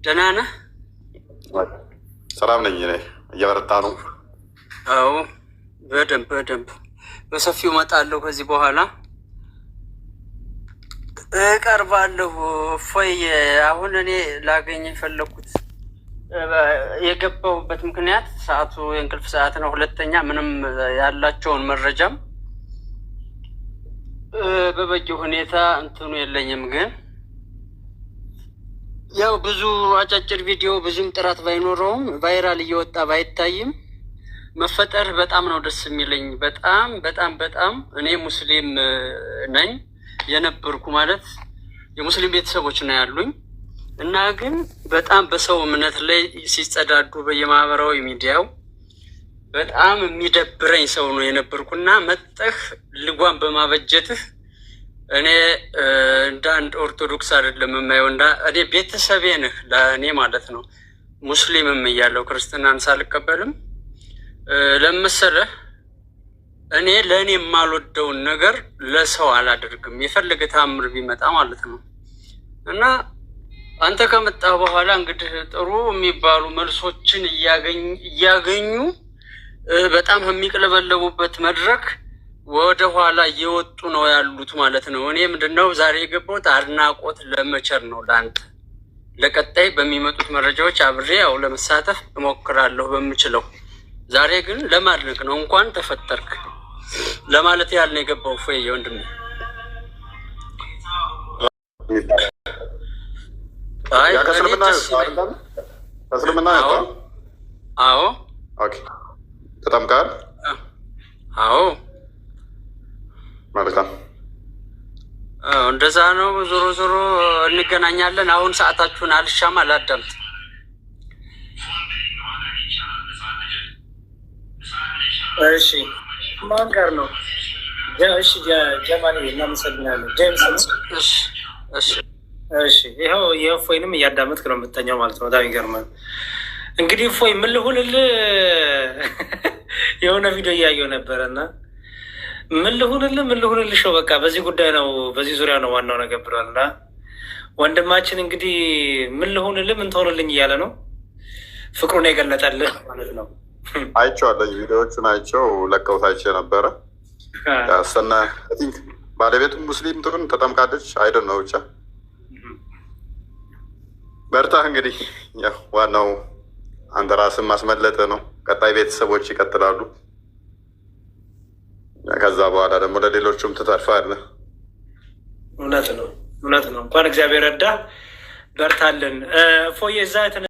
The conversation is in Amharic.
ደህና ነህ? ሰላም ነኝ። እኔ እየበረታ ነው። አዎ በደንብ በሰፊው እመጣለሁ። ከዚህ በኋላ እቀርባለሁ። እፎይ አሁን እኔ ላገኝ የፈለኩት የገባሁበት ምክንያት ሰዓቱ የእንቅልፍ ሰዓት ነው። ሁለተኛ ምንም ያላቸውን መረጃም በበቂ ሁኔታ እንትኑ የለኝም። ግን ያው ብዙ አጫጭር ቪዲዮ ብዙም ጥራት ባይኖረውም ቫይራል እየወጣ ባይታይም መፈጠር በጣም ነው ደስ የሚለኝ። በጣም እኔ ሙስሊም ነኝ የነበርኩ ማለት የሙስሊም ቤተሰቦች ነው ያሉኝ እና ግን በጣም በሰው እምነት ላይ ሲጸዳዱ በየማህበራዊ ሚዲያው በጣም የሚደብረኝ ሰው ነው የነበርኩና መጠህ ልጓም በማበጀትህ እኔ እንደ አንድ ኦርቶዶክስ አይደለም የማየው እኔ ቤተሰቤ ነህ ለእኔ ማለት ነው። ሙስሊምም እያለው ክርስትናን ሳልቀበልም ለመሰለህ እኔ ለእኔ የማልወደውን ነገር ለሰው አላደርግም፣ የፈለገ ተአምር ቢመጣ ማለት ነው። እና አንተ ከመጣ በኋላ እንግዲህ ጥሩ የሚባሉ መልሶችን እያገኙ በጣም የሚቅለበለቡበት መድረክ ወደ ኋላ እየወጡ ነው ያሉት ማለት ነው። እኔ ምንድነው ዛሬ የገባሁት አድናቆት ለመቸር ነው ለአንተ። ለቀጣይ በሚመጡት መረጃዎች አብሬ ያው ለመሳተፍ እሞክራለሁ በምችለው። ዛሬ ግን ለማድነቅ ነው። እንኳን ተፈጠርክ ለማለት ያህል ነው የገባው። ፎይ ወንድሜ። አይ ከእስልምና አዎ ኦኬ። ተጠምቀሃል? አዎ መልካም። እንደዛ ነው። ዞሮ እንገናኛለን። አሁን ሰዓታችሁን አልሻማ አላዳምጥ። እሺ ማን ጋር ነው? እሺ ጀማኒ እናመሰግናለን። ጄምስ እሺ ይኸው የእፎይንም እያዳመጥክ ነው የምተኛው ማለት ነው። በጣም ይገርማል። እንግዲህ እፎይ ምን ልሁንልህ የሆነ ቪዲዮ እያየሁ ነበረ እና ምን ልሁንልሽ ነው በቃ በዚህ ጉዳይ ነው በዚህ ዙሪያ ነው ዋናው ነገር ብሏል። እና ወንድማችን እንግዲህ ምን ልሁንልህ ምን ትሆንልኝ እያለ ነው ፍቅሩን የገለጠልህ ማለት ነው። አይቼዋለሁ፣ ቪዲዮዎቹን አይቼው ለቀውት አይቼ ነበረ። ያሰና ቲንክ ባለቤቱም ሙስሊም ትሆን ተጠምቃለች አይደል ነው። ብቻ በርታ። እንግዲህ ያው ዋናው አንተ ራስን ማስመለጥ ነው። ቀጣይ ቤተሰቦች ይቀጥላሉ። ከዛ በኋላ ደግሞ ለሌሎቹም ትተርፋለህ። እውነት ነው። እንኳን እግዚአብሔር ረዳ። በርታለን ፎዬ እዛ